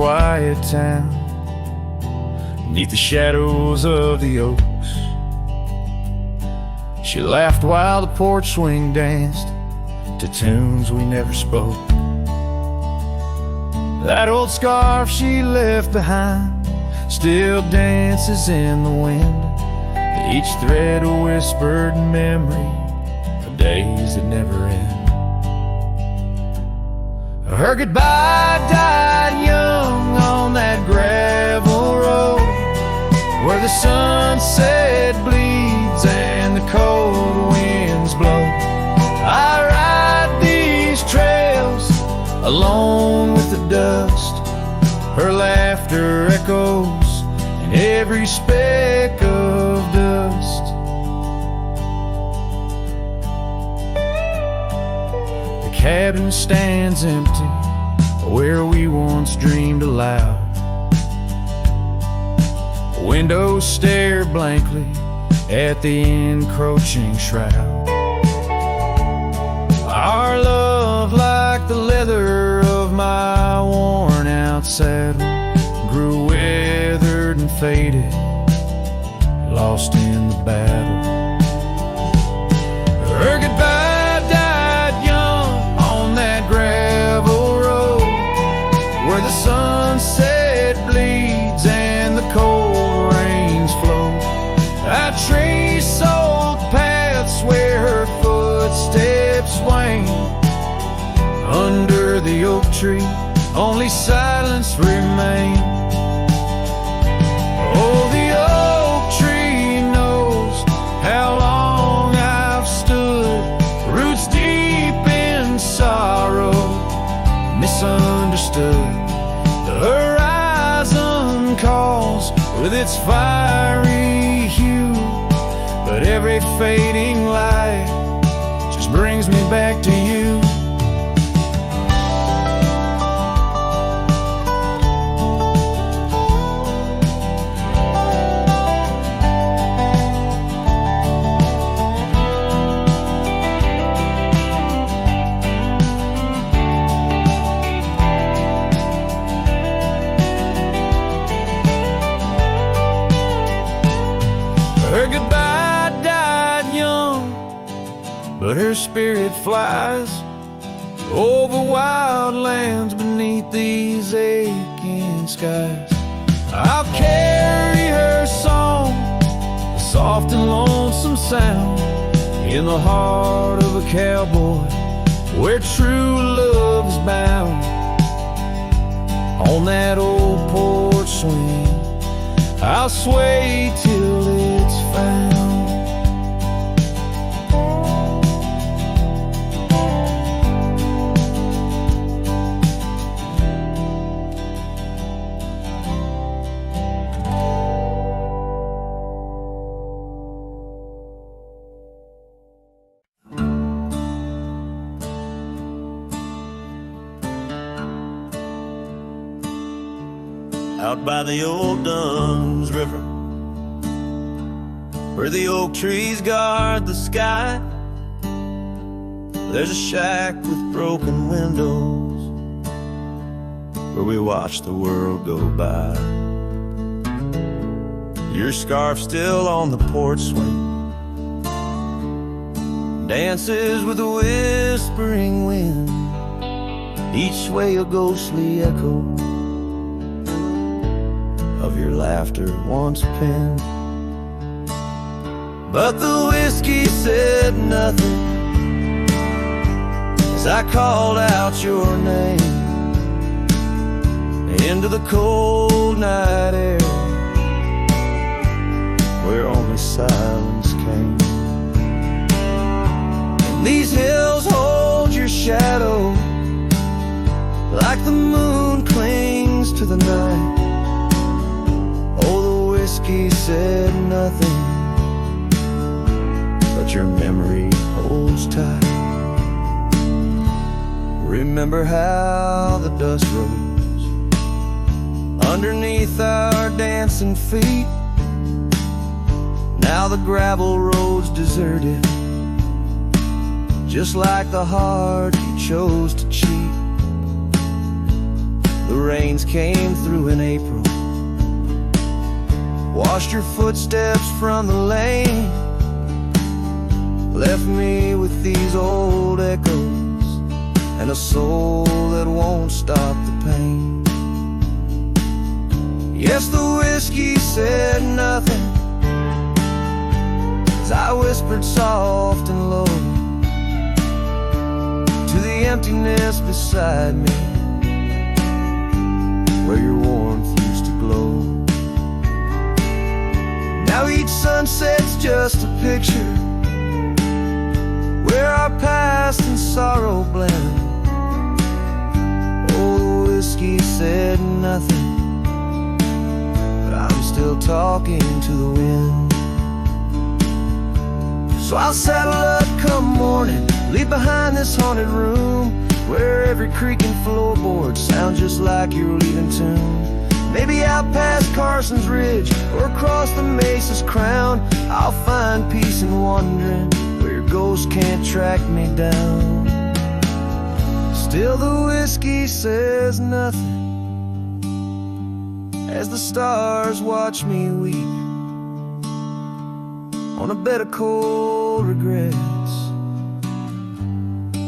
quiet town, beneath the shadows of the oaks. She laughed while the porch swing danced to tunes we never spoke. That old scarf she left behind still dances in the wind, each thread a whispered memory of days that never end. Her goodbye died young on that gravel road, where the sunset bleeds and the cold winds blow. I ride these trails alone with the dust. Her laughter echoes in every speck of dust. The cabin stands empty where we once dreamed aloud. Windows stare blankly at the encroaching shroud. Our love, like the leather of my worn out saddle, grew weathered and faded, lost in the battle. Her goodbye died young on that gravel road, where the sunset bleeds and the cold rains flow. I trace old paths where her footsteps swing. Under the oak tree, only silence remains. Oh, the oak tree knows how long I've stood, roots deep in sorrow, misunderstood. The horizon calls with its fiery hue, but every fading light just brings me back to you. Her goodbye died young, but her spirit flies over wild lands beneath these aching skies. I'll carry her song, a soft and lonesome sound, in the heart of a cowboy where true love is bound. On that old porch swing, I'll sway till it's found. Out by the old Duns River, where the oak trees guard the sky, there's a shack with broken windows where we watch the world go by. Your scarf still on the porch swing, dances with a whispering wind, each way a ghostly echo of your laughter once penned. But the whiskey said nothing as I called out your name into the cold night air where only silence came. And these hills hold your shadow like the moon clings to the night. Whiskey said nothing, but your memory holds tight. Remember how the dust rose underneath our dancing feet. Now the gravel road's deserted, just like the heart you chose to cheat. The rains came through in April, washed your footsteps from the lane, left me with these old echoes and a soul that won't stop the pain. Yes, the whiskey said nothing as I whispered soft and low to the emptiness beside me, where your warmth used to glow. Now each sunset's just a picture where our past and sorrow blend. Oh, the whiskey said nothing, but I'm still talking to the wind. So I'll saddle up come morning, leave behind this haunted room where every creaking floorboard sounds just like your leaving tune. Maybe out past Carson's Ridge or across the Mesa's crown, I'll find peace in wandering where your ghost can't track me down. Still the whiskey says nothing as the stars watch me weep on a bed of cold regrets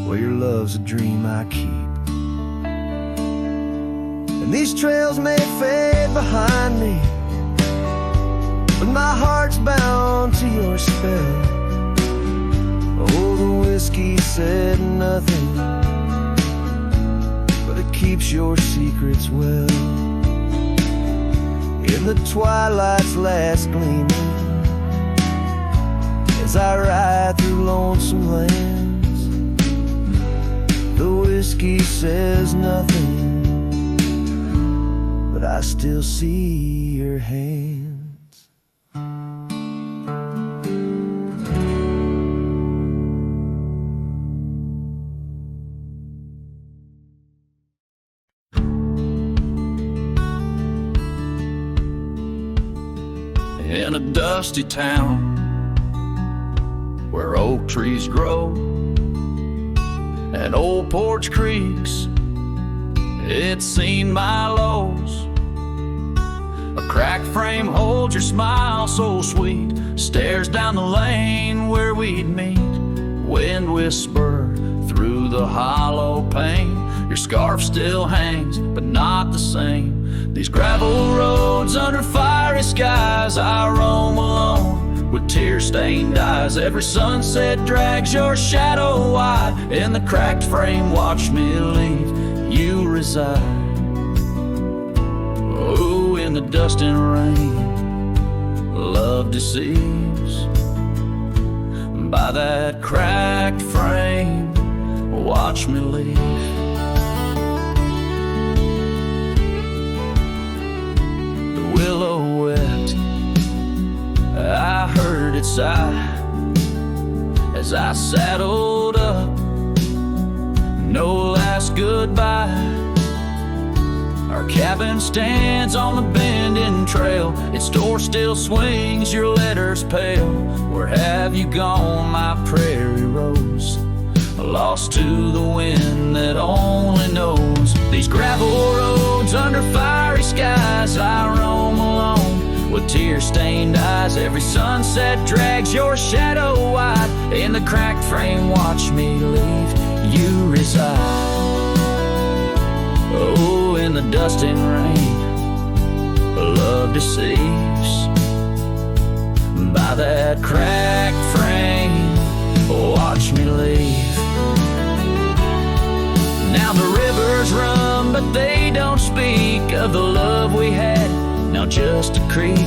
where your love's a dream I keep. And these trails may fade behind me, but my heart's bound to your spell. Oh, the whiskey said nothing, but it keeps your secrets well. In the twilight's last gleaming, as I ride through lonesome lands, the whiskey says nothing, but I still see your hands. In a dusty town where oak trees grow and old porch creaks, it's seen my lows. A cracked frame holds your smile so sweet, stares down the lane where we'd meet. Wind whisper through the hollow pane, your scarf still hangs, but not the same. These gravel roads under fiery skies, I roam alone with tear-stained eyes. Every sunset drags your shadow wide. In the cracked frame, watch me leave, you reside. Oh, in the dust and rain, love deceives. By that cracked frame, watch me leave. The willow wept, I heard it sigh as I saddled up. No last goodbye. Our cabin stands on the bending trail, its door still swings, your letters pale. Where have you gone, my prairie rose? Lost to the wind that only knows. These gravel roads under fiery skies, I roam alone with tear-stained eyes. Every sunset drags your shadow wide. In the cracked frame, watch me leave, you reside. Oh, in the dust and rain, love deceives. By that cracked frame, watch me leave. Now the rivers run, but they don't speak of the love we had. Now just a creek.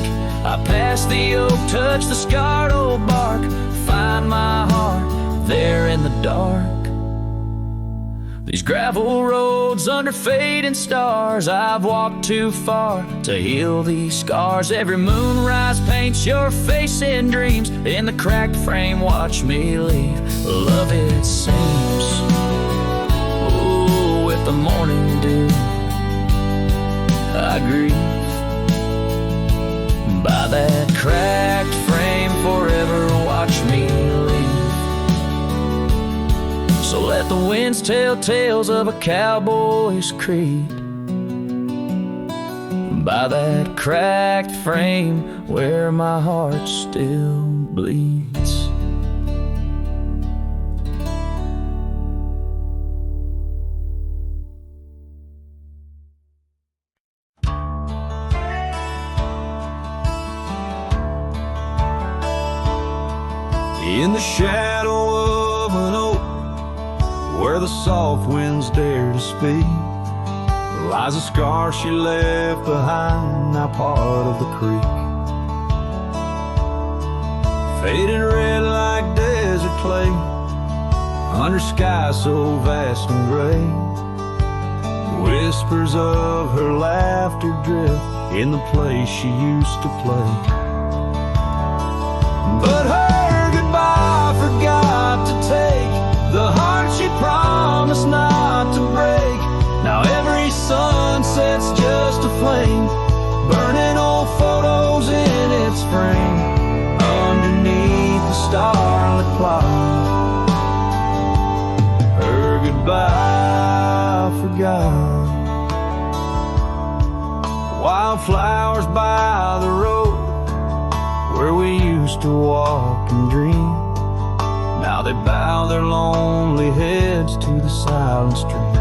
I pass the oak, touch the scarred old bark, find my heart there in the dark. These gravel roads under fading stars, I've walked too far to heal these scars. Every moonrise paints your face in dreams. In the cracked frame, watch me leave, love it seems. Oh, with the morning dew, I grieve. By that cracked frame, forever watch me leave. So let the winds tell tales of a cowboy's creed. by that cracked frame where my heart still bleeds. In the shadow of an oak, where the soft winds dare to speak, lies a scar she left behind, now part of the creek. Faded red like desert clay, under sky so vast and gray. Whispers of her laughter drift in the place she used to play. But her goodbye forgot to take the heart she promised not to break. Now every sunset's just a flame, burning old photos in its frame, underneath the starlit cloud. Her goodbye forgot. Wildflowers by the road where we used to walk and dream, now they bow their lonely heads to the silent stream.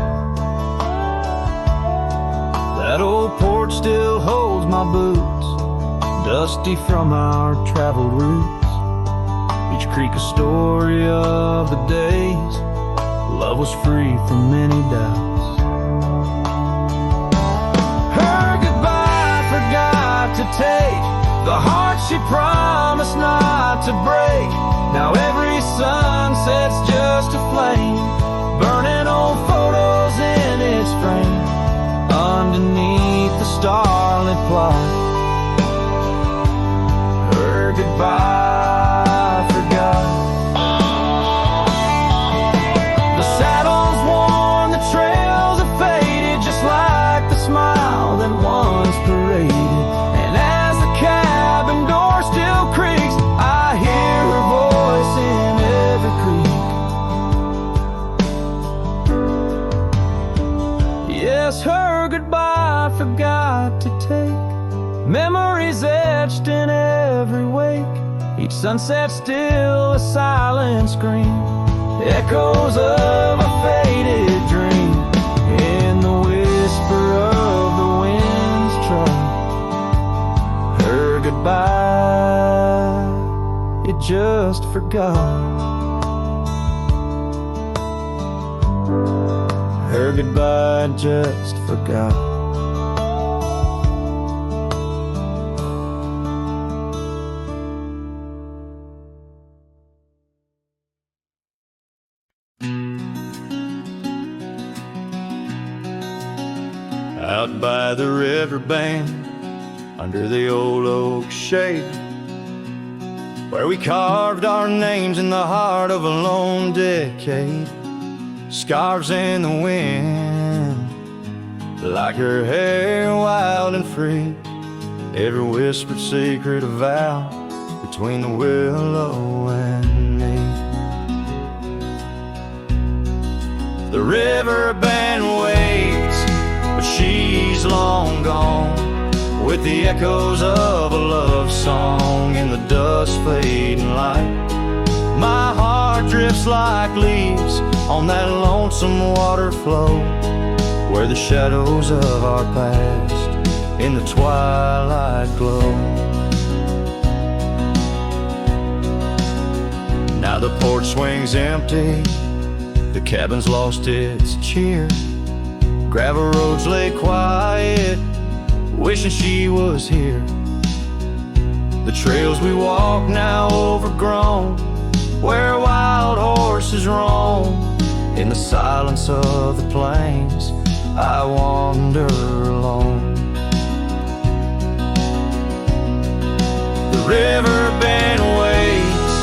That old porch still holds my boots, dusty from our traveled routes. Each creek a story of the days love was free from many doubts. Her goodbye forgot to take the heart she promised not to break. Now every sunset's just a flame, burning old photos in its frame, underneath the starlit plot. Her goodbye forgot. The saddle's worn, the trails have faded, just like the smile that once paraded. And as the cabin door still creaks, I hear her voice in every creek. Yes, her goodbye forgot to take memories etched in every wake. Each sunset still a silent scream, echoes of a faded dream, in the whisper of the wind's trust. Her goodbye, it just forgot. Her goodbye just forgot. Out by the riverbank, under the old oak shade, where we carved our names in the heart of a lone decade. Scarves in the wind, like her hair wild and free, every whispered secret a vow between the willow and me. The riverband waits, but she's long gone, with the echoes of a love song in the dusk fading light. My heart drifts like leaves on that lonesome water flow, where the shadows of our past in the twilight glow. Now the porch swings empty, the cabin's lost its cheer, gravel roads lay quiet, wishing she was here. The trails we walk now overgrown, where wild horses roam. In the silence of the plains, I wander alone. The riverband waits,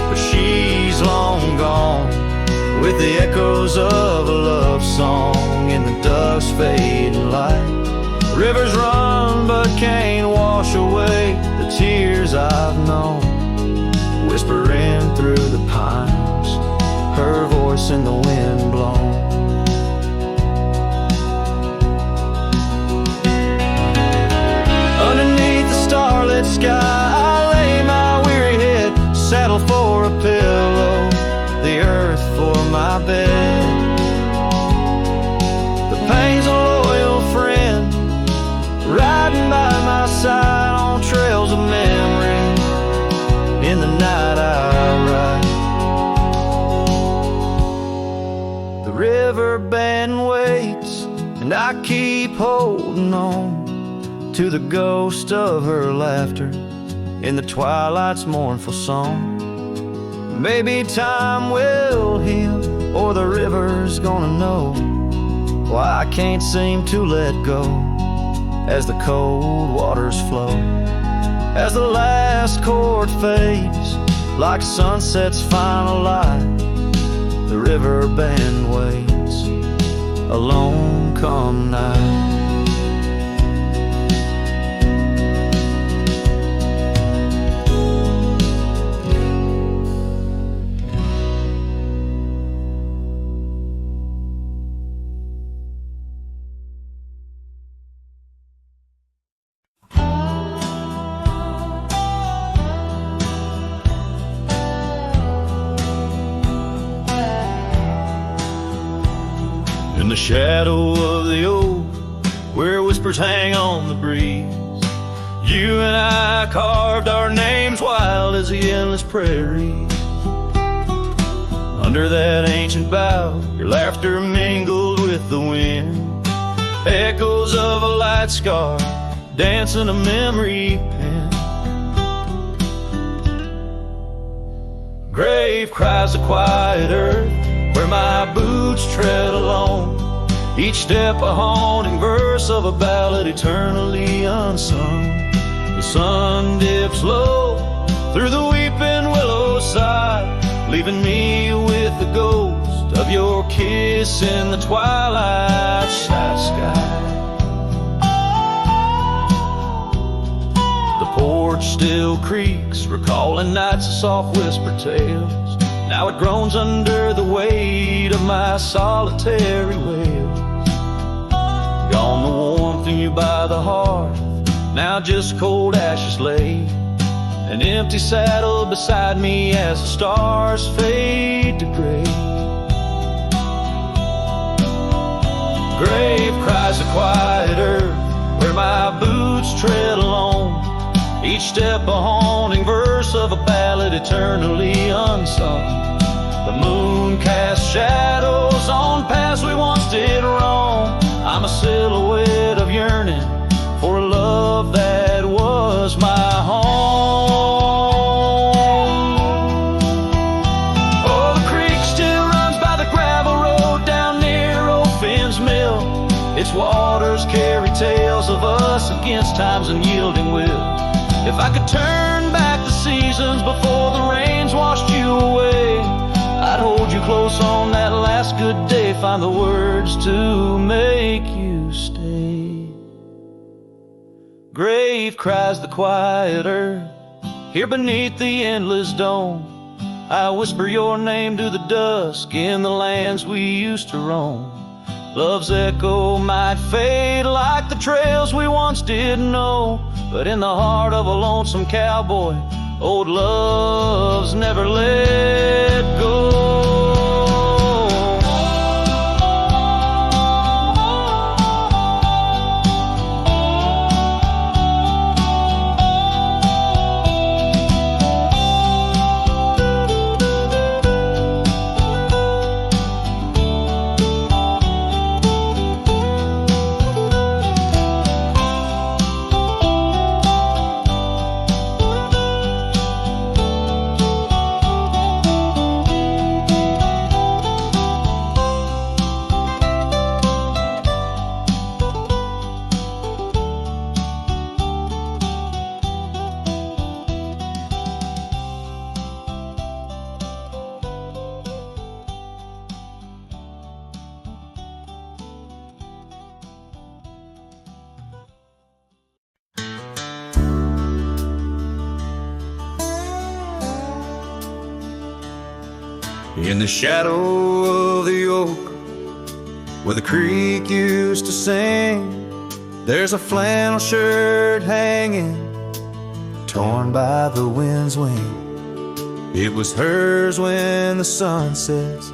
but she's long gone, with the echoes of a love song in the dusk fading light. Rivers run but can't wash away the tears I've known, whispering through the pines, her voice in the wind blown. in the night I ride. The river bend waits, and I keep holding on to the ghost of her laughter in the twilight's mournful song. Maybe time will heal, or the river's gonna know why I can't seem to let go as the cold waters flow. As the last chord fades like sunset's final light, the river bend waits alone come night. In the shadow of the oak, where whispers hang on the breeze, you and I carved our names wild as the endless prairie. Under that ancient bough, your laughter mingled with the wind, echoes of a light scar dancing a memory pen. Grave cries the quiet earth where my boots tread alone, each step a haunting verse of a ballad eternally unsung. The sun dips low through the weeping willow side, leaving me with the ghost of your kiss in the twilight sky. The porch still creaks, recalling nights of soft whispered tales. Now it groans under the weight of my solitary wails. Gone the warmth in you by the hearth, now just cold ashes lay. An empty saddle beside me as the stars fade to gray. Grave cries the quiet earth where my boots tread alone, each step a haunting verse of a ballad eternally unsung. The moon casts shadows on paths we once did roam. I'm a silhouette of yearning for a love that was my home. Oh, the creek still runs by the gravel road down near old Finn's mill. Its waters carry tales of us against time's unyielding will. If I could turn back the seasons before the rains washed you away, I'd hold you close on that last good day, find the words to make you stay. Grave cries the quiet earth, here beneath the endless dome. I whisper your name to the dusk in the lands we used to roam. Love's echo might fade like the trails we once did know, but in the heart of a lonesome cowboy, old love's never let go. In the shadow of the oak, where the creek used to sing, there's a flannel shirt hanging, torn by the wind's wing. It was hers when the sunsets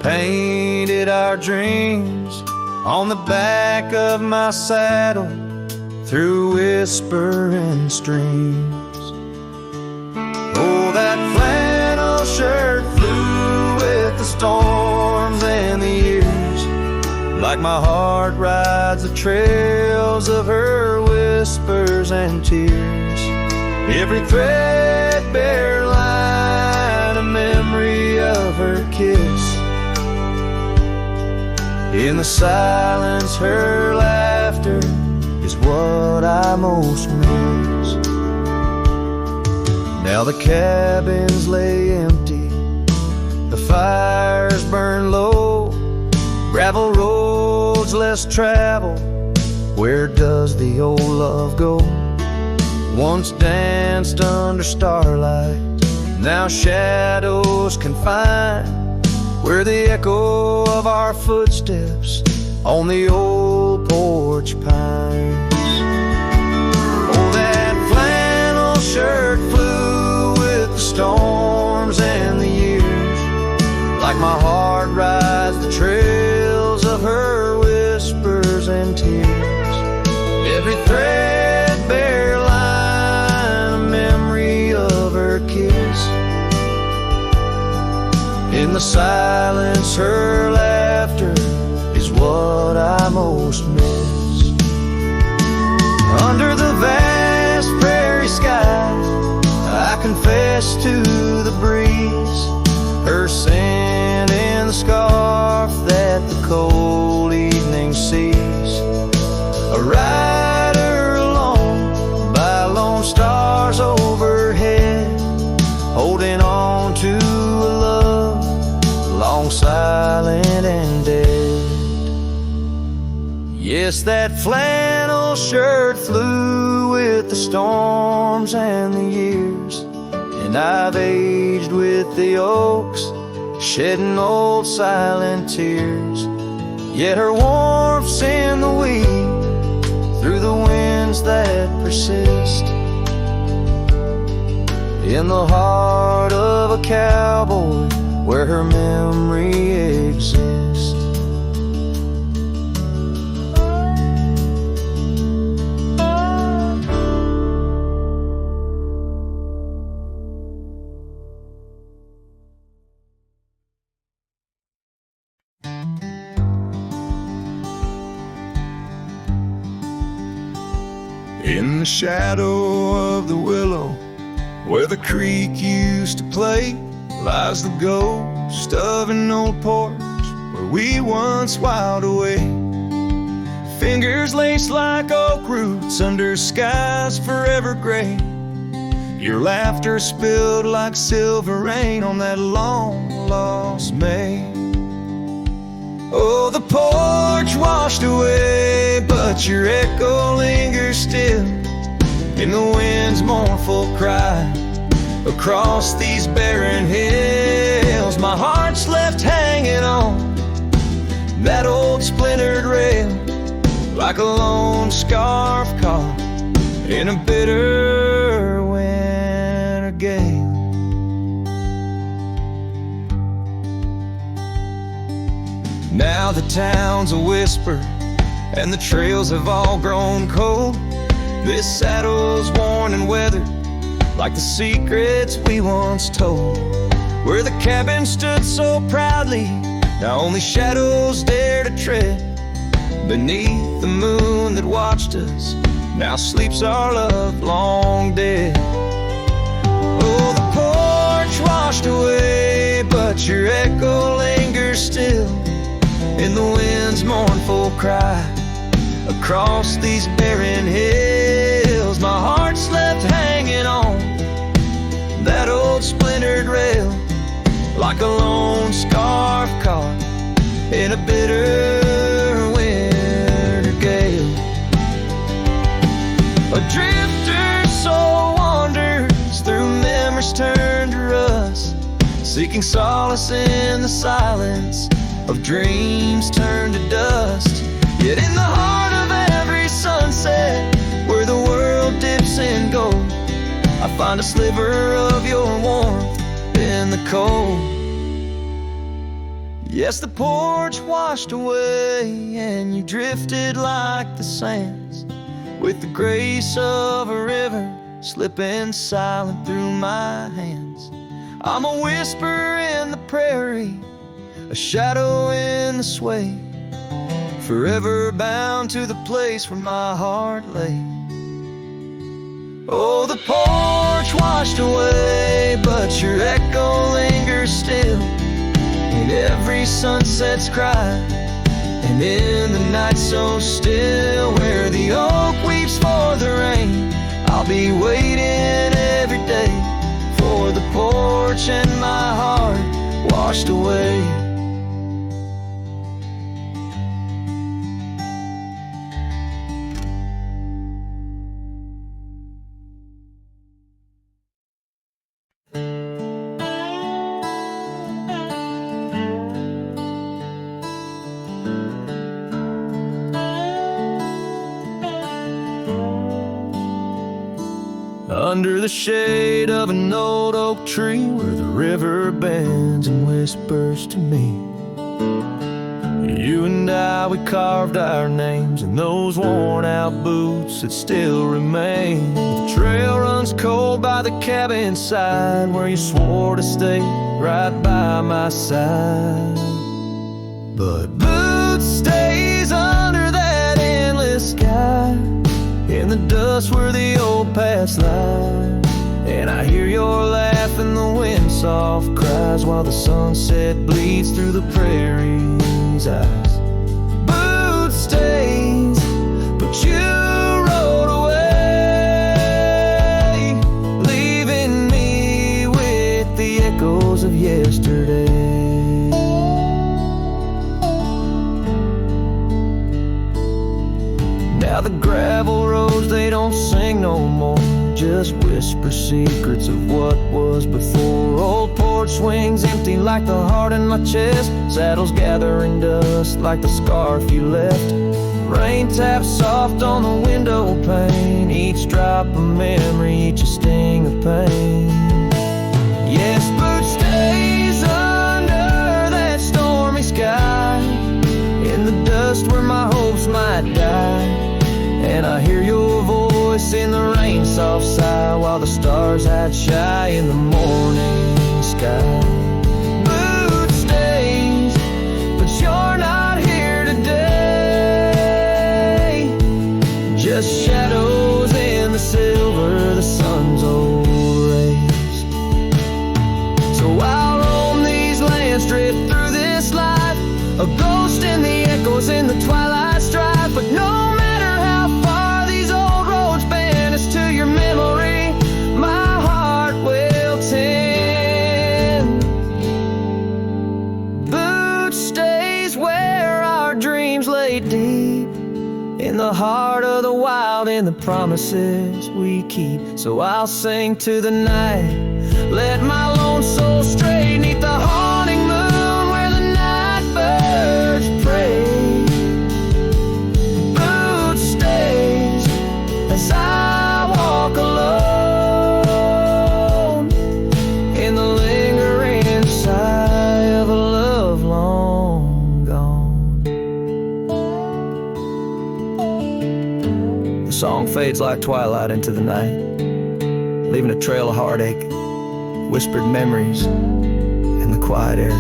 painted our dreams on the back of my saddle through whispering streams. Oh, like my heart rides the trails of her whispers and tears. Every threadbare line, a memory of her kiss. In the silence, her laughter is what I most miss. Now the cabins lay empty, the fires burn low, gravel roads less traveled. Where does the old love go? Once danced under starlight, now shadows confine, where the echo of our footsteps on the old porch pines. Oh, that flannel shirt flew with the storms and the years, like my heart rides the trails of her whispers and tears. Every threadbare line, a memory of her kiss. In the silence, her laughter is what I most miss. Under the vast prairie skies, I confess to the breeze, her scent in the scarf that the cold evening sees. A rider alone by lone stars overhead, holding on to a love long silent and dead. Yes, that flannel shirt flew with the storms and the years, and I've aged with the oaks, shedding old silent tears. Yet her warmth's in the weed, through the winds that persist, in the heart of a cowboy where her memory exists. In the shadow of the willow, where the creek used to play, lies the ghost of an old porch where we once whiled away. Fingers laced like oak roots under skies forever gray. Your laughter spilled like silver rain on that long lost May. Oh, the porch washed away, but your echo lingers still in the wind's mournful cry. Across these barren hills, my heart's left hanging on that old splintered rail, like a lone scarf caught in a bitter winter gale. Now the town's a whisper, and the trails have all grown cold. This saddle's worn and weathered, like the secrets we once told. Where the cabin stood so proudly, now only shadows dare to tread. Beneath the moon that watched us, now sleeps our love long dead. Oh, the porch washed away, but your echo lingers still in the wind's mournful cry. Across these barren hills, my heart's left hanging on that old splintered rail, like a lone scarf caught in a bitter winter gale. A drifter soul wanders through memories turned to rust, seeking solace in the silence of dreams turned to dust. Yet in the heart of every sunset, where the world dips in gold, I find a sliver of your warmth in the cold. Yes, the porch washed away, and you drifted like the sands, with the grace of a river slipping silent through my hands. I'm a whisper in the prairie, a shadow in the sway, forever bound to the place where my heart lay. Oh, the porch washed away, but your echo lingers still in every sunset's cry, and in the night so still, where the oak weeps for the rain. I'll be waiting every day for the porch and my heart washed away. Under the shade of an old oak tree, where the river bends and whispers to me, you and I, we carved our names in those worn out boots that still remain. The trail runs cold by the cabin side, where you swore to stay right by my side. But boots stays under that endless sky, in the dust where the old paths lie. And I hear your laugh and the wind soft cries, while the sunset bleeds through the prairie's eyes. Boot stains, but you rode away, leaving me with the echoes of yesterday. Now the gravel roads, they don't sing no more, just whisper secrets of what was before. Old porch swings empty like the heart in my chest, saddles gathering dust like the scarf you left. Rain taps soft on the window pane, each drop a memory, each a sting of pain. Yes, boot stays under that stormy sky, in the dust where my hopes might die. And I hear your voice in the rain soft sigh, while the stars hide shy in the morning sky. Boot stains, but you're not here today, just shadows in the silver, the sun's old rays. So I'll roam these lands, drift through this life, a ghost in the echoes in the twilight strife. But no matter how far these old roads banish to your memory, my heart will tend. Boot stays where our dreams lay deep, in the heart of the wild, in the promises we keep. So I'll sing to the night, let my lone soul stray 'neath the haunting moon, where the night birds pray. Boot stays as I walk alone, in the lingering sigh of a love long gone. The song fades like twilight into the night, leaving a trail of heartache, whispered memories in the quiet air.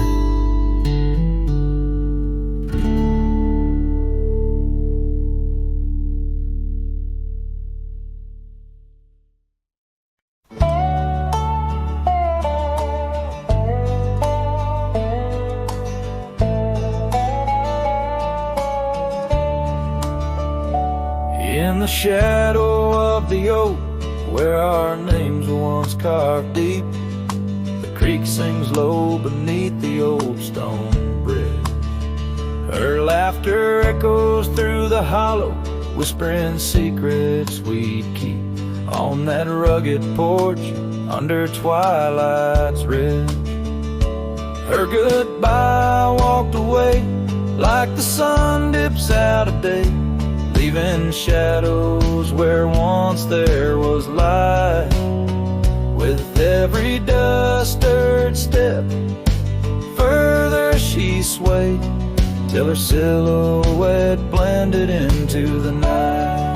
In the shadow of the oak, where our names were once carved deep, the creek sings low beneath the old stone bridge. Her laughter echoes through the hollow, whispering secrets we'd keep on that rugged porch under twilight's ridge. Her goodbye walked away like the sun dips out of day, leaving shadows where once there was light. With every dust-stirred step, further she swayed, till her silhouette blended into the night.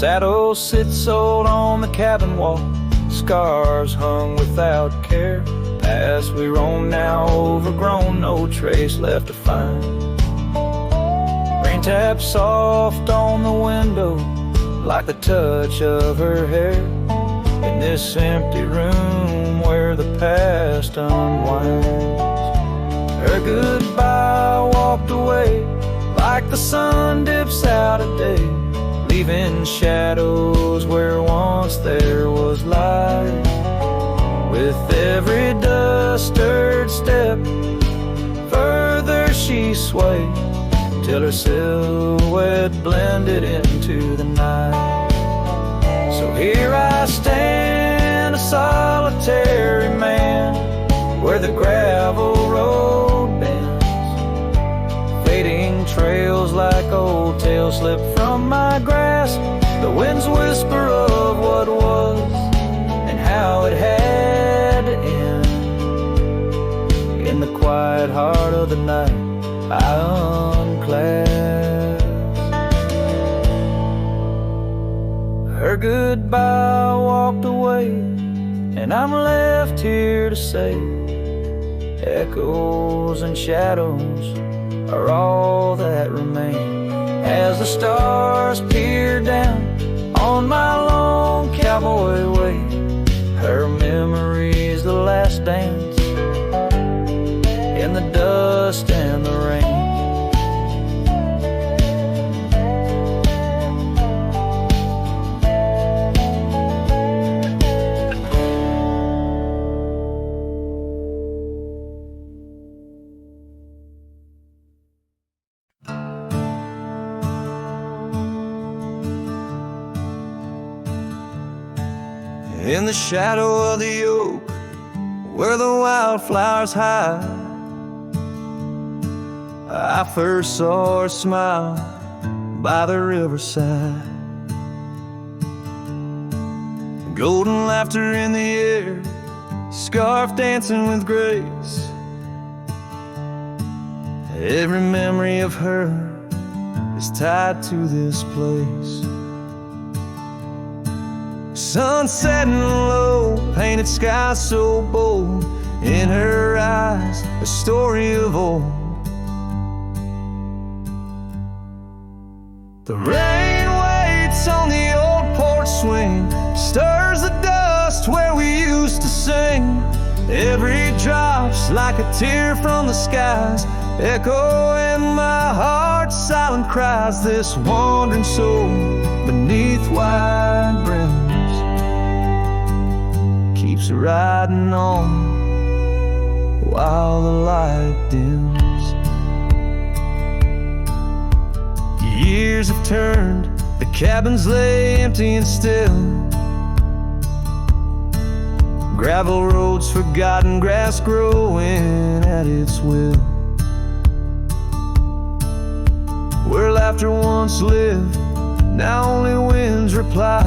saddle sits old on the cabin wall, scars hung without care. Past we roam now overgrown, no trace left to find. Rain taps soft on the window like the touch of her hair. In this empty room where the past unwinds, her goodbye walked away like the sun dips out at day, leaving shadows where once there was light. With every dust-stirred step, further she swayed, till her silhouette blended into the night. So here I stand, a solitary man, where the gravel road bends, fading trails like old tales slip from my grasp. The wind's whisper of what was and how it had to end. In the quiet heart of the night, I unclasp her goodbye, walked away, and I'm left here to say echoes and shadows are all that remain. As the stars peer down on my long cowboy way, her memory's the last dance in the dust and the rain. In the shadow of the oak, where the wildflowers hide, I first saw her smile by the riverside. Golden laughter in the air, scarf dancing with grace. Every memory of her is tied to this place. Sun setting low, painted sky so bold, in her eyes a story of old. The rain waits on the old porch swing, stirs the dust where we used to sing. Every drop's like a tear from the skies, echo in my heart's silent cries. This wandering soul beneath wide brims keeps riding on while the light dims. Years have turned, the cabins lay empty and still. Gravel roads forgotten, grass growing at its will. Where laughter once lived, now only winds reply.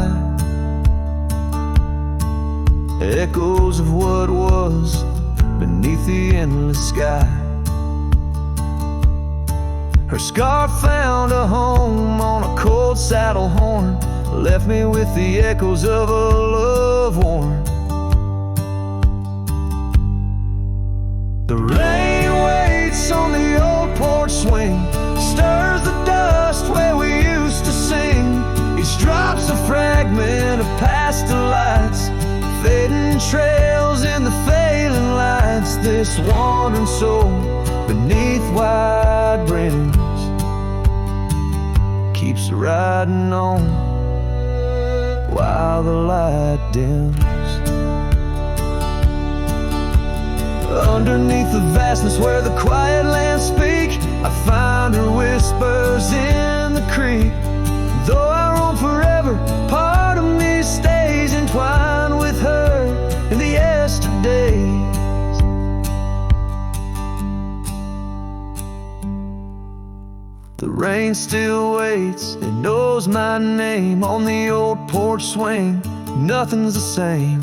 Echoes of what was beneath the endless sky. Her scarf found a home on a cold saddle horn, left me with the echoes of a love worn. The rain waits on the old porch swing, stirs the dust where we used to sing. Each drop's a fragment of past delights, fading trails in the failing lights. This wandering soul beneath wide brims keeps riding on while the light dims. Underneath the vastness where the quiet lands speak, I find her whispers in the creek. Though I roam forever, part of me stays entwined with her in the yesterdays. The rain still waits, it knows my name on the old porch swing. Nothing's the same.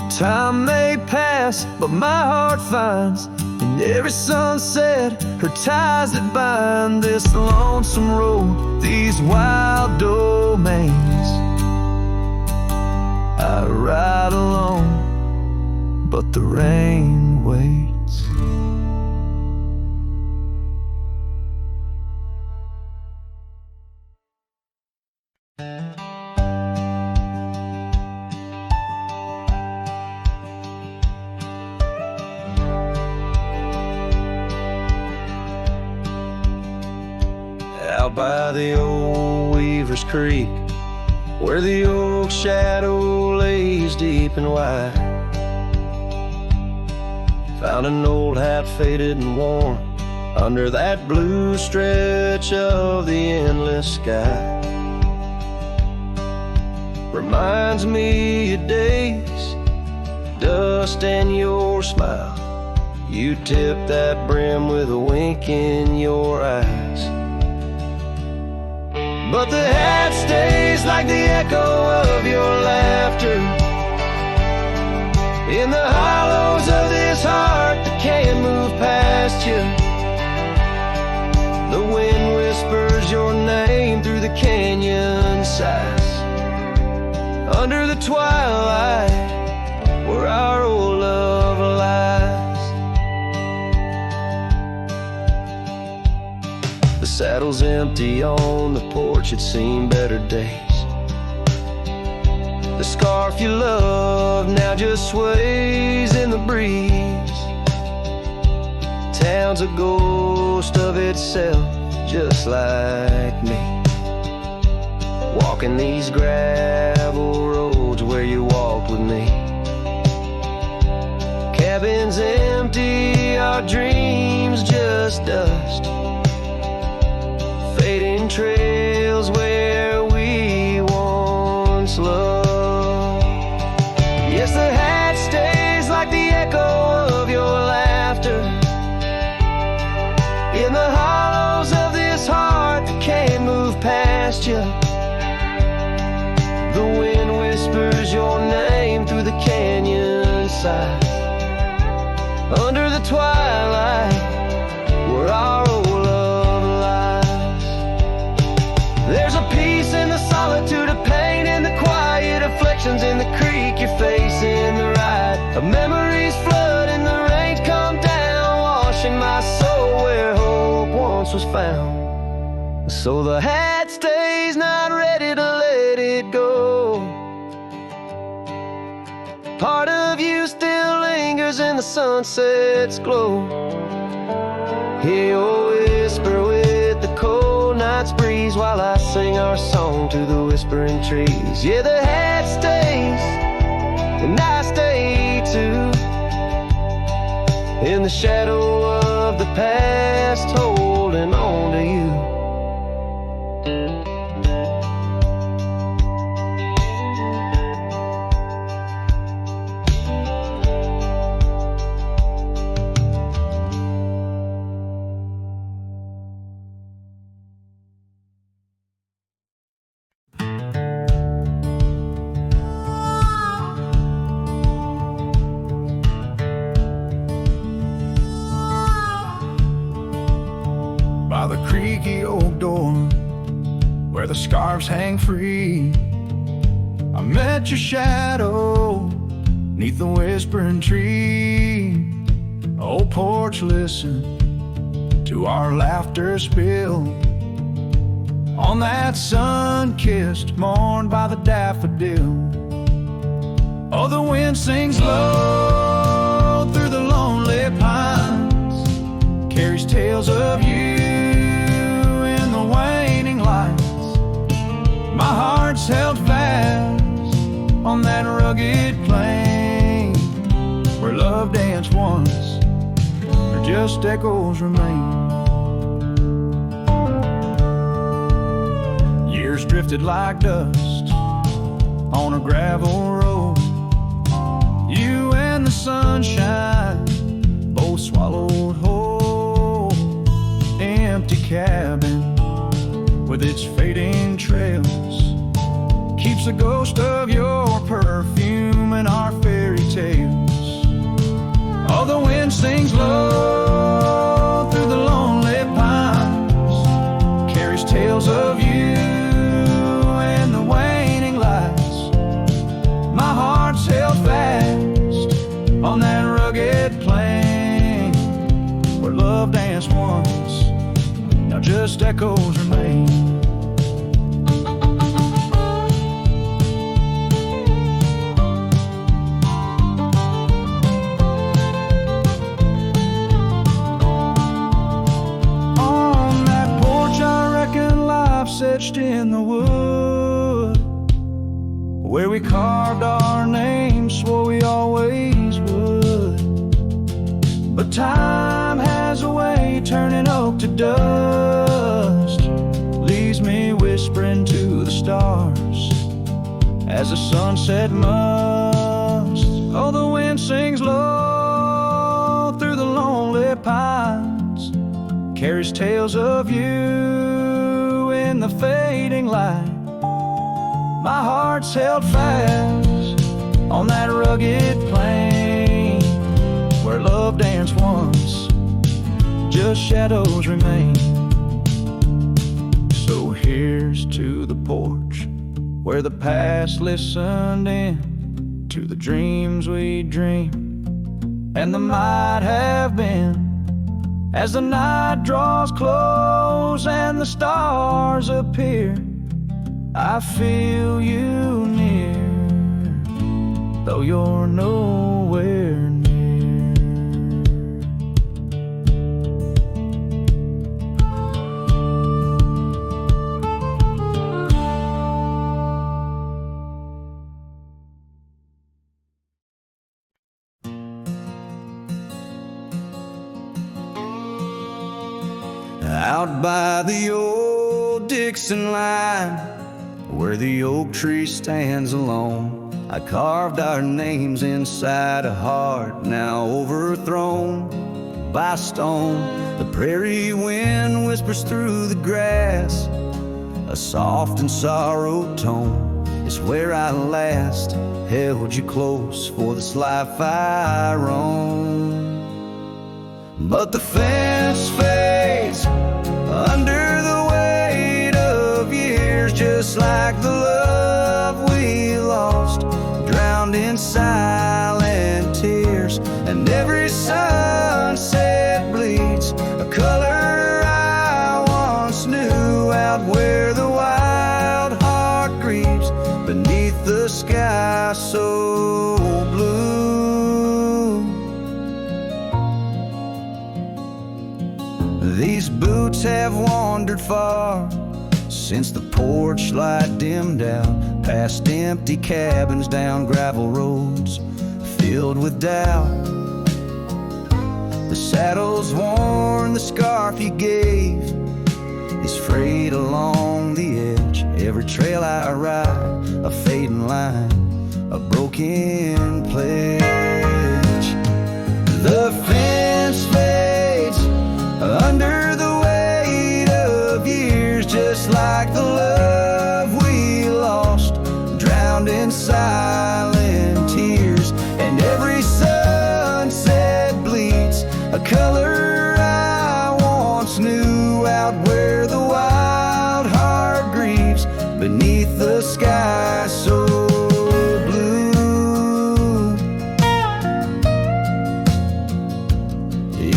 Time may pass, but my heart finds in every sunset her ties that bind this lonesome road, these wild domains. I ride alone, but the rain waits. Out by the old Weaver's Creek, where the oak shadow lays deep and wide, found an old hat faded and worn under that blue stretch of the endless sky. Reminds me of days, dust and your smile. You tip that brim with a wink in your eyes. But the hat stays like the echo of your laughter in the hollows of this heart that can't move past you. The wind whispers your name through the canyon sighs, under the twilight where our old love lies. The saddle's empty on the porch, it's seen better days. The scarf you love now just sways in the breeze. Town's a ghost of itself, just like me, walking these gravel roads where you walked with me. Cabin's empty, our dreams just dust, fading trails where we once loved. Yes, the hat stays like the echo of your laughter in the hollows of this heart that can't move past you. The wind whispers your name through the canyon side, under the twilight where our old love lies. There's a peace in the solitude of pain, in the quiet afflictions, in the creek you're facing the ride of memories flood and the rains come down, washing my soul where hope once was found. So the hat stays, not ready to let it go. Part of you still lingers in the sunset's glow. Hear your whisper with the cold night's breeze, while I sing our song to the whispering trees. Yeah, the hat stays, and I stay too, in the shadow of the past, holding on to you. By the creaky oak door where the scarves hang free, I met your shadow neath the whispering tree. Old porch, listen to our laughter spill on that sun-kissed morn by the daffodil. Oh, the wind sings low through the lonely pines, carries tales of you in the waning lights. My heart's held fast on that rugged plain where love danced once, or just echoes remain. Years drifted like dust on a gravel road. You and the sunshine both swallowed whole. Empty cabin with its fading trails keeps the ghost of your perfume and our fairy tales. Oh, the wind sings low through the lonely pines, carries tales of you and the waning lights. My heart just echoes remain. On that porch I reckon life's etched in the wood, where we carved our names, swore we always would. But time has a way turning oak to dust, leaves me whispering to the stars as the sunset must. Oh, the wind sings low through the lonely pines, carries tales of you in the fading light. My heart's held fast on that rugged plain where love danced once, just shadows remain. So here's to the porch where the past listened in to the dreams we dreamed and the might have been. As the night draws close and the stars appear, I feel you near, though you're nowhere near. Out by the old Dixon line, where the oak tree stands alone, I carved our names inside a heart now overthrown by stone. The prairie wind whispers through the grass, a soft and sorrowed tone. It's where I last held you close for this life I roam. But the fence fades under the weight of years, just like the love we lost, drowned in silent tears. And every sunset bleeds a color I once knew, out where the wild heart grieves beneath the sky so blue. These boots have wandered far since the porch light dimmed out, past empty cabins, down gravel roads filled with doubt. The saddle's worn, the scarf you gave is frayed along the edge. Every trail I ride, a fading line, a broken pledge. The fence fades under the weight of years, just like the love we lost, drowned in silent tears. And every sunset bleeds a color I once knew, out where the wild heart grieves beneath the sky so blue.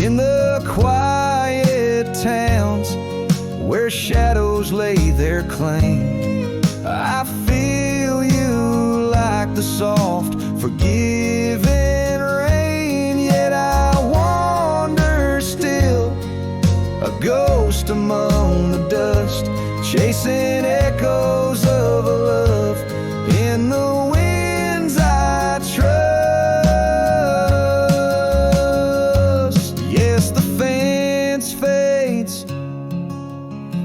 In the quiet towns where shadows lay their claim, I feel you like the soft, forgiving rain. Yet I wander still, a ghost among the dust, chasing echoes of a love in the winds I trust. Yes, the fence fades,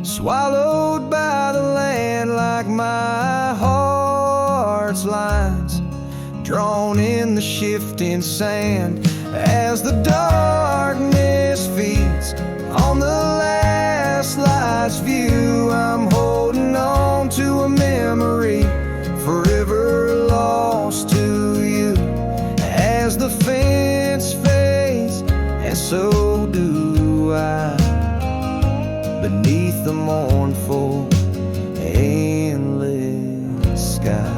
swallowed by the land, like my heart's lines, drawn in the shifting sand. As the darkness feeds on the last light's view, I'm holding on to a memory forever lost to you. As the fence fades, and so do I, beneath the mournful, endless sky.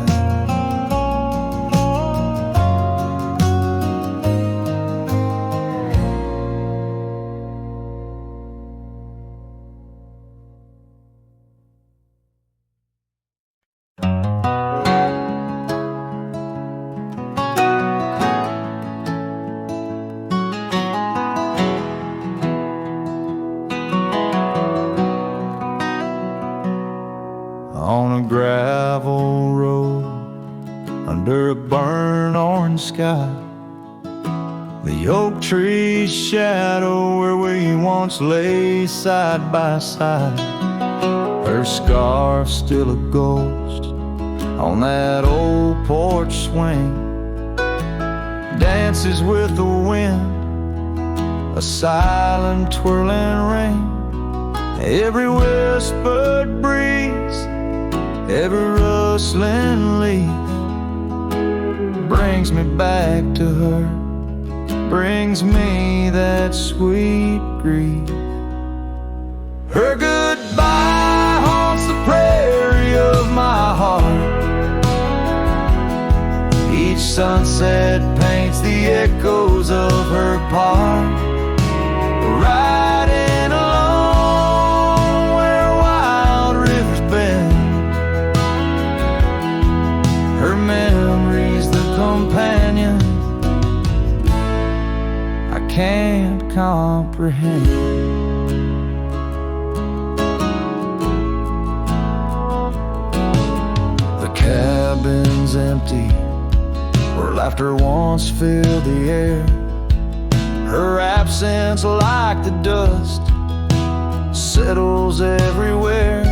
on a gravel road under a burnt orange sky. The oak tree's shadow where we once lay side by side. Her scarf still a ghost on that old porch swing, dances with the wind, a silent twirling ring. Every whispered breeze, every rustling leaf brings me back to her, brings me that sweet grief. Her goodbye haunts the prairie of my heart. Each sunset paints the echoes of her part, riding along where wild rivers bend. Her memory's the companion I can't comprehend. The cabin's empty where laughter once filled the air. Her absence, like the dust, settles everywhere.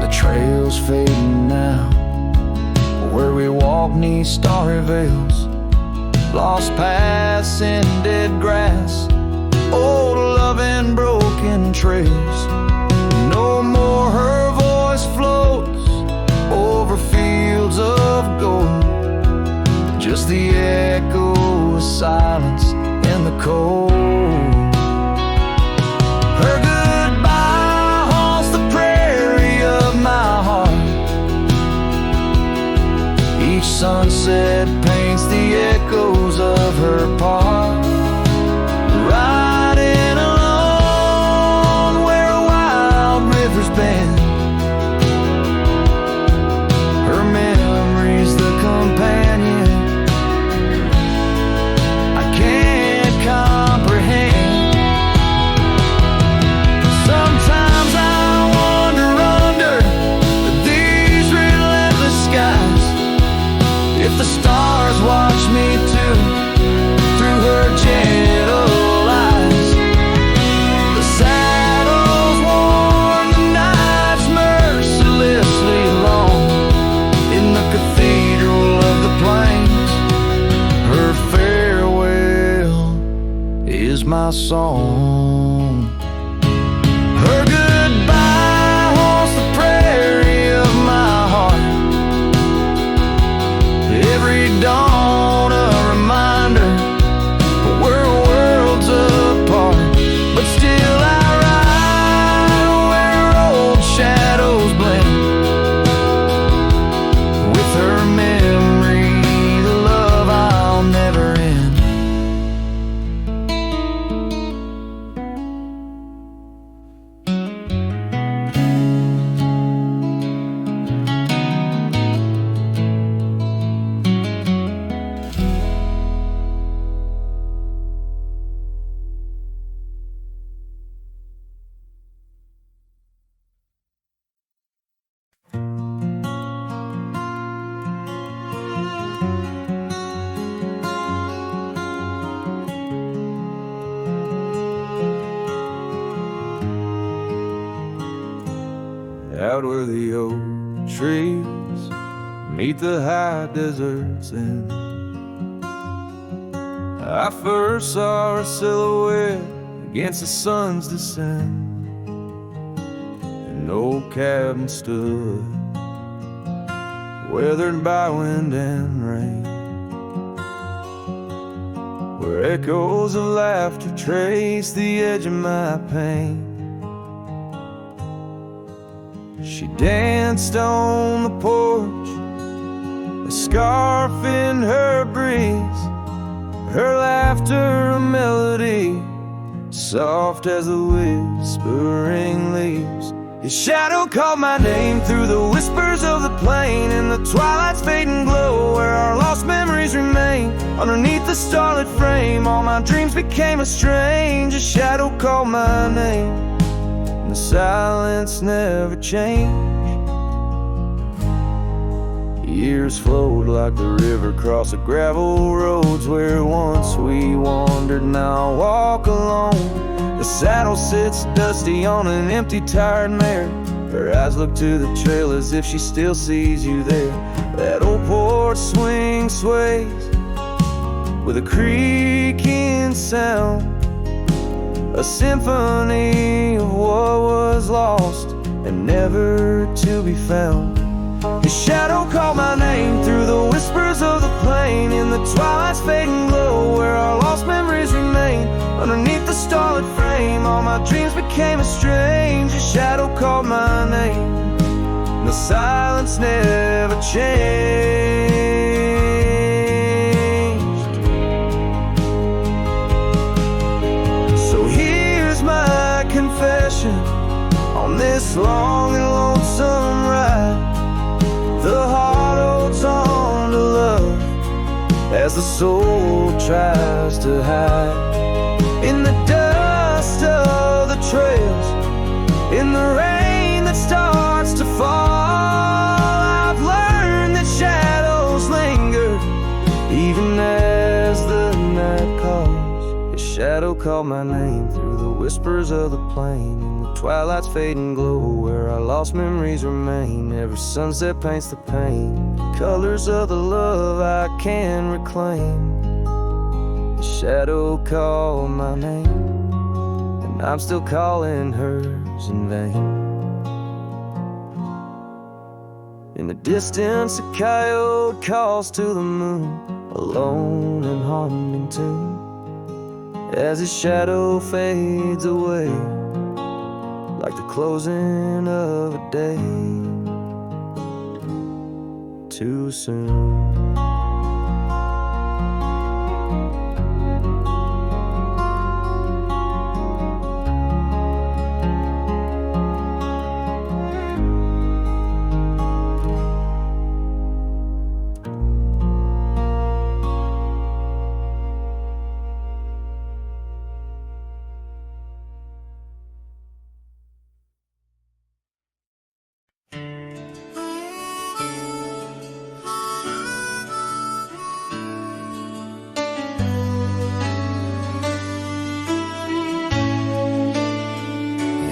The trail's fading now, where we walk 'neath starry veils, lost paths in dead grass, old love and broken trails. No more her voice floats over fields of gold, just the echo of silence in the cold. Her goodbye haunts the prairie of my heart. Each sunset paints the echoes of her part, riding along where wild rivers bend. Her memory's the companion I can't comprehend. Sometimes I wander under these relentless skies, if the stars watch me too, through her gentle eyes. The saddles worn, the nights mercilessly long, in the cathedral of the plains, her farewell is my song. Her goodbye haunts the prairie of my heart. Every dawn a reminder we're worlds apart, but still I ride where old shadows blend. With her memory, the love I'll never end. Out where the oak trees meet the high deserts end, I first saw her silhouette against the sun's descent. An old cabin stood, weathered by wind and rain, where echoes of laughter trace the edge of my pain. She danced on the porch, a scarf in her breeze, her laughter a melody, soft as the whispering leaves. His shadow called my name through the whispers of the plain, in the twilight's fading glow, where our lost memories remain. Underneath the starlit frame, all my dreams became a strange. A shadow called my name, and the silence never changed. Years flowed like the river across the gravel roads where once we wandered, now I walk alone. The saddle sits dusty on an empty, tired mare. Her eyes look to the trail as if she still sees you there. That old porch swing sways with a creaking sound, a symphony of what was lost and never to be found. His shadow called my name through the whispers of the plain, in the twilight's fading glow where our lost memories remain. Underneath the starlit frame, all my dreams became estranged. His shadow called my name, and the silence never changed. So here's my confession on this long and lonesome ride. The heart holds on to love as the soul tries to hide. In the dust of the trails, in the rain that starts to fall, I've learned that shadows linger even as the night calls. His shadow called my name through the whispers of the plain, in the twilight's fading glow where our lost memories remain. Every sunset paints the pain, colors of the love I can reclaim. The shadow called my name, and I'm still calling hers in vain. In the distance, a coyote calls to the moon, a lone and haunting tune, as his shadow fades away like the closing of a day too soon.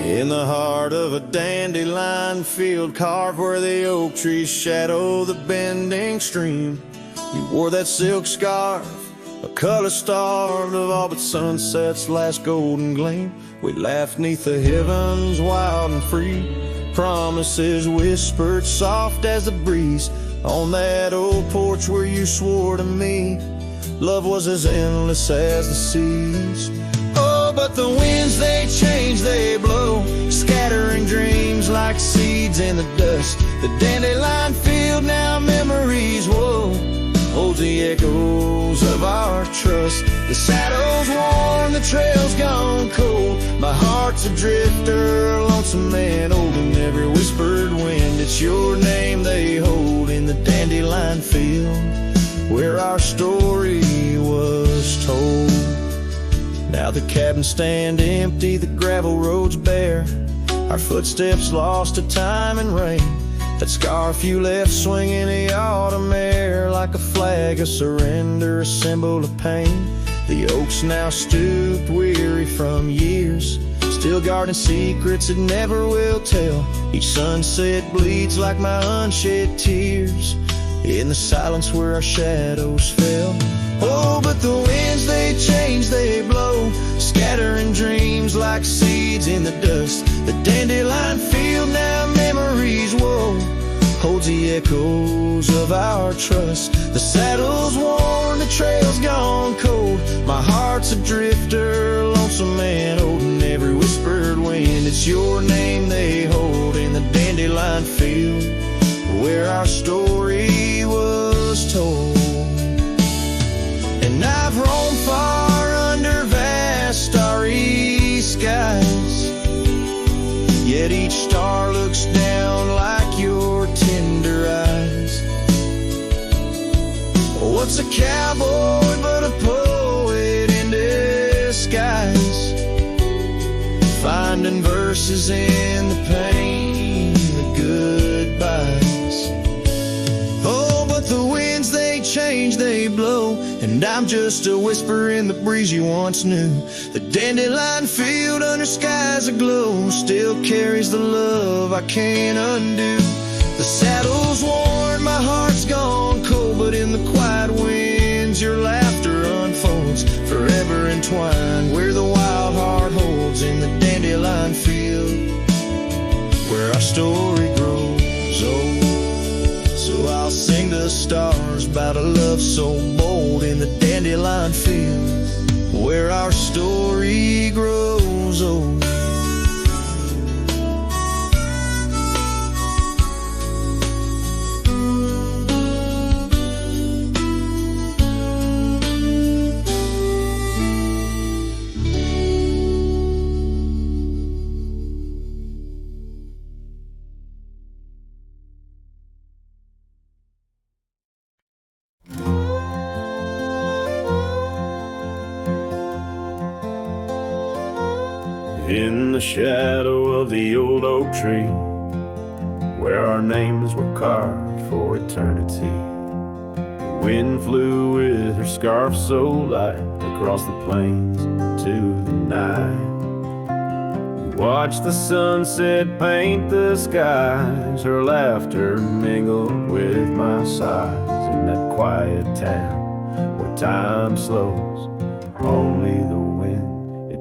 In the heart of a dandelion field, carved where the oak trees shadow the bending stream, you wore that silk scarf, a color starved of all but sunset's last golden gleam. We laughed neath the heavens wild and free, promises whispered soft as the breeze on that old porch where you swore to me love was as endless as the seas. Oh, but the winds, they change, they blow, scattering dreams like seeds in the dust. The dandelion field, now memories, whoa, holds the echoes of our trust. The saddle's worn, the trail's gone cold, my heart's a drifter, lonesome and old, and every whispered wind, it's your name they hold in the dandelion field where our story was told. Now the cabins stand empty, the gravel roads bare, our footsteps lost to time and rain. That scarf you left swinging in the autumn air like a flag of surrender, a symbol of pain. The oaks now stooped, weary from years, still guarding secrets that never will tell. Each sunset bleeds like my unshed tears in the silence where our shadows fell. Oh, but the winds, they change, they blow, scattering dreams like seeds in the dust. The dandelion field, now memories, whoa, holds the echoes of our trust. The saddle's worn, the trail's gone cold, my heart's a drifter, lonesome and old, and every whispered wind, it's your name they hold in the dandelion field where our story was told. And I've roamed far under vast starry skies, yet each star looks down like your tender eyes. What's a cowboy but a poet in disguise, finding verses in the pain, the goodbyes. Oh, and I'm just a whisper in the breeze you once knew. The dandelion field under skies aglow still carries the love I can't undo. The saddle's worn, my heart's gone cold, but in the quiet winds your laughter unfolds, forever entwined where the wild heart holds in the dandelion field, where our story grows old. So I'll sing the stars about a love so bold in the dandelion field, where our story grows old. In the shadow of the old oak tree, where our names were carved for eternity, the wind flew with her scarf so light across the plains to the night. We watched the sunset paint the skies, her laughter mingled with my sighs. In that quiet town where time slows, only the wind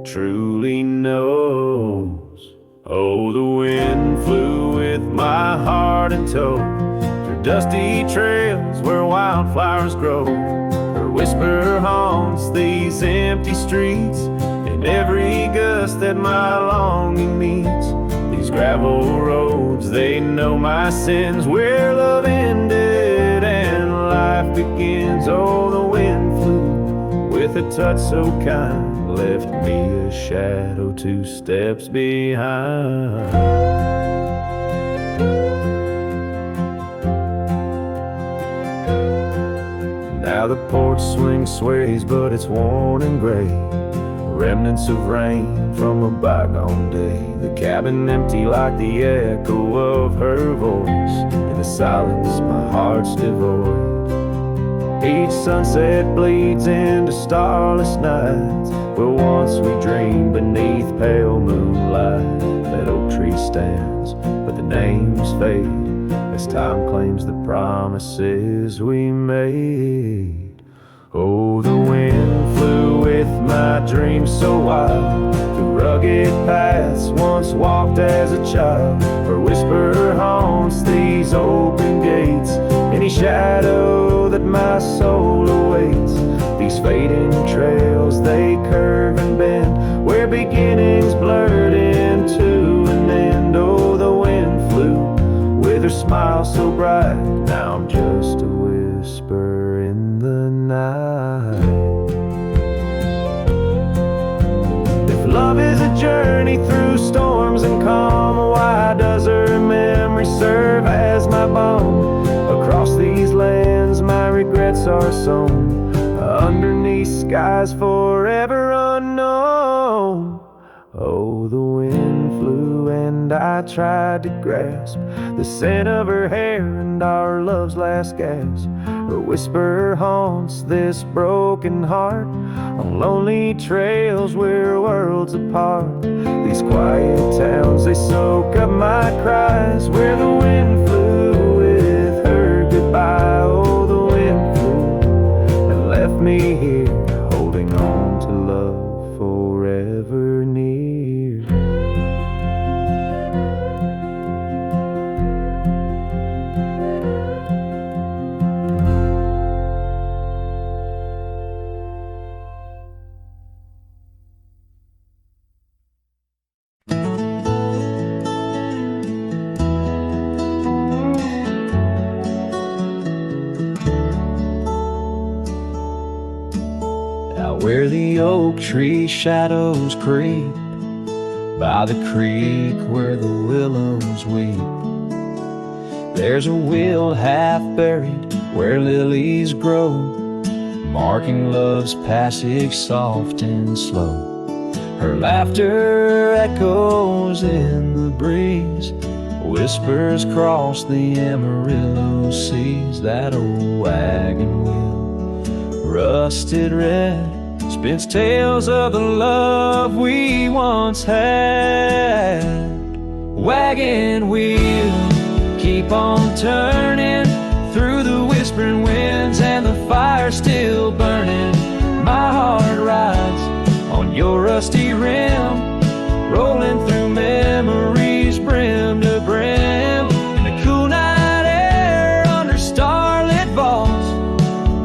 truly knows. Oh, the wind flew with my heart in tow through dusty trails where wildflowers grow. Her whisper haunts these empty streets, in every gust that my longing meets. These gravel roads, they know my sins, where love ended and life begins. Oh, the wind flew with a touch so kind, left me a shadow 2 steps behind. Now the porch swing sways, but it's worn and gray, remnants of rain from a bygone day. The cabin empty like the echo of her voice. In the silence my heart's devoid. Each sunset bleeds into starless nights, where once we dreamed beneath pale moonlight. That oak tree stands, but the names fade as time claims the promises we made. Oh, the wind flew with my dreams so wild, through rugged paths once walked as a child. Her whisper haunts these open gates, any shadow that my soul awaits. These fading trails, they curve and bend, where beginnings blurred into an end. Oh, the wind flew with her smile so bright, now I'm just a whisper in the night. If love is a journey through storms and calm, why does her memory serve as my balm? Across these lands my regrets are sown, underneath skies forever unknown. Oh, the wind flew and I tried to grasp the scent of her hair and our love's last gasp. Her whisper haunts this broken heart on lonely trails we're worlds apart. These quiet towns, they soak up my cries, where the wind flew with her goodbye. Oh, the wind flew and left me here, holding on to love forever near. Where the oak tree shadows creep, by the creek where the willows weep, there's a wheel half buried where lilies grow, marking love's passage soft and slow. Her laughter echoes in the breeze, whispers cross the Amarillo seas. That old wagon wheel rusted red spins tales of the love we once had. Wagon wheel, keep on turning through the whispering winds and the fire still burning. My heart rides on your rusty rim, rolling through memories brim to brim. In the cool night air under starlit vaults,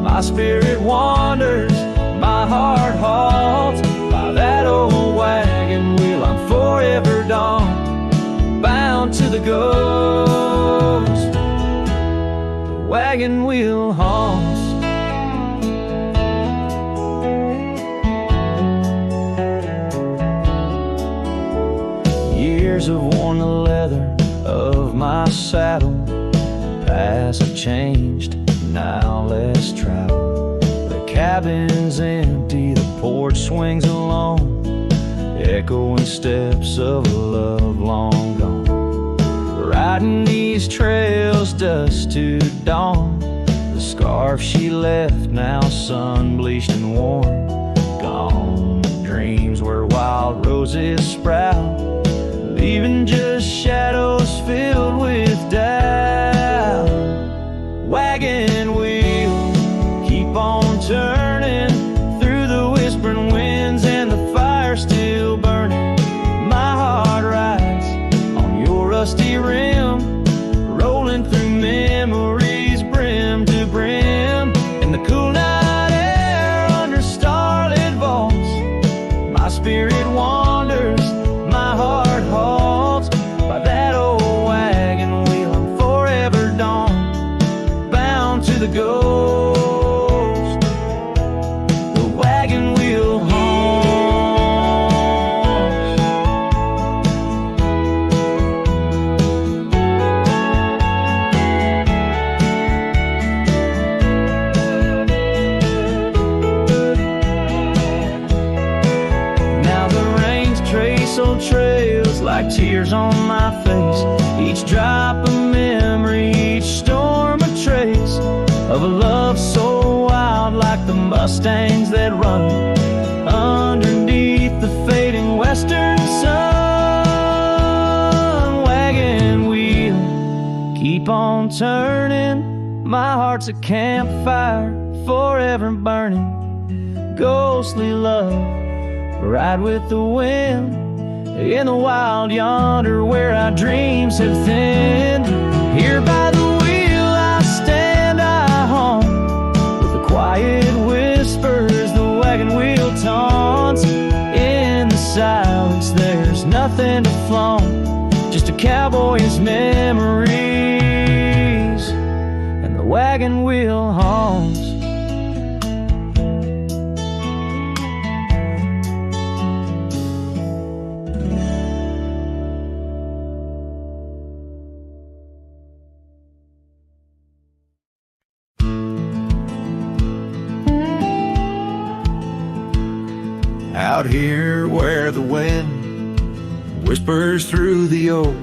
my spirit wanders, my heart halts. By that old wagon wheel I'm forever dawned, bound to the ghost. The wagon wheel haunts. Years have worn the leather of my saddle. Paths have changed, now less travel. The cabin's empty, the porch swings alone, echoing steps of a love long gone. Riding these trails dusk to dawn, the scarf she left now sun-bleached and worn. Gone dreams where wild roses sprout, leaving just shadows filled with doubt. Wagon wheel, keep on turning through the whispering winds and the fire still burning. My heart rides on your rusty rim, rolling through memories brim to brim. In the cool night air under starlit vaults, my spirit wanders, my heart halts. By that old wagon wheel I'm forever dawned, bound to the ghost. The wagon wheel haunts. Now the rains trace old trails like tears on my face, each drop a memory, each storm a trace of a love so wild like the mustangs that run underneath the fading western sun. Wagon wheel, keep on turning, my heart's a campfire forever burning. Ghostly love, ride with the wind in the wild yonder where our dreams have thinned. Here by the wheel I stand, I haunt with the quiet whispers the wagon wheel taunts. In the silence there's nothing to flaunt, just a cowboy's memories, and the wagon wheel haunts. Out here where the wind whispers through the oak,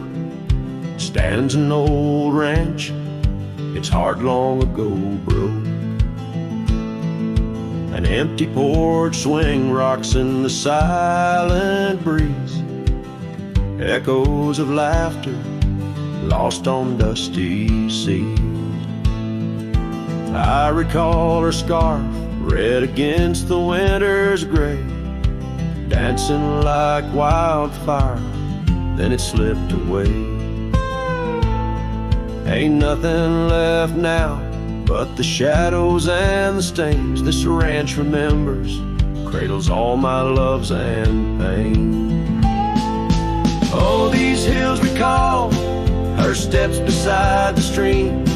stands an old ranch, its heart long ago broke. An empty porch swing rocks in the silent breeze, echoes of laughter lost on dusty seas. I recall her scarf red against the winter's gray, dancing like wildfire, then it slipped away. Ain't nothing left now but the shadows and the stains. This ranch remembers, cradles all my loves and pain. Oh, these hills recall her steps beside the stream,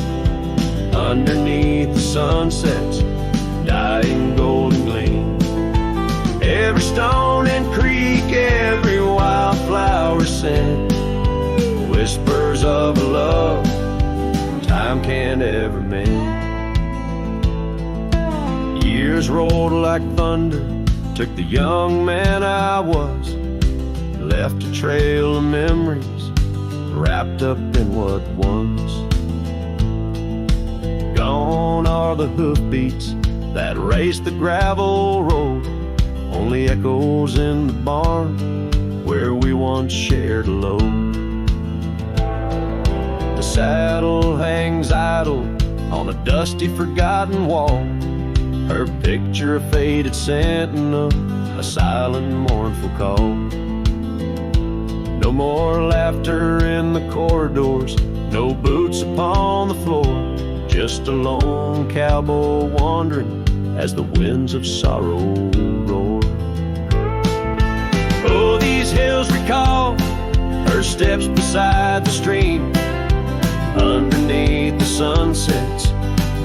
underneath the sunset's dying golden gleam. Every stone and creek, every wildflower scent, whispers of a love time can't ever mend. Years rolled like thunder, took the young man I was, left a trail of memories wrapped up in what was. Gone are the hoofbeats that raced the gravel road only echoes in the barn where we once shared a load. The saddle hangs idle on a dusty, forgotten wall, her picture a faded sentinel, a silent, mournful call. No more laughter in the corridors, no boots upon the floor, just a lone cowboy wandering as the winds of sorrow roar. Oh, these hills recall her steps beside the stream, underneath the sunset's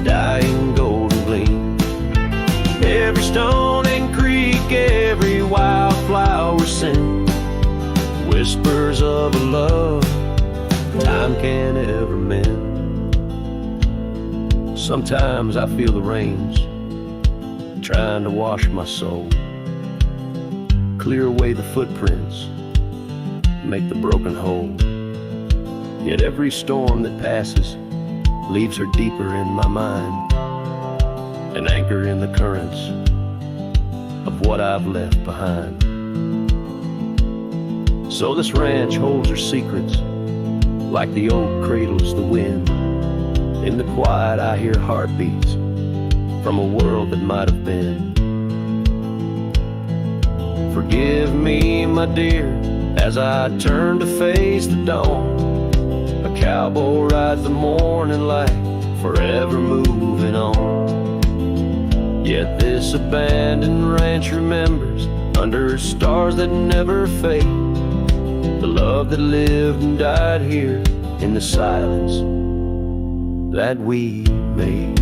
dying golden gleam. Every stone and creek, every wildflower scent, whispers of a love time can't ever mend. Sometimes I feel the rains trying to wash my soul, clear away the footprints, make the broken whole. Yet every storm that passes leaves her deeper in my mind, an anchor in the currents of what I've left behind. So this ranch holds her secrets, like the oak cradles the wind. In the quiet I hear heartbeats from a world that might have been. Forgive me, my dear, as I turn to face the dawn. A cowboy rides the morning light, forever moving on. Yet this abandoned ranch remembers, under stars that never fade, the love that lived and died here in the silence that we made.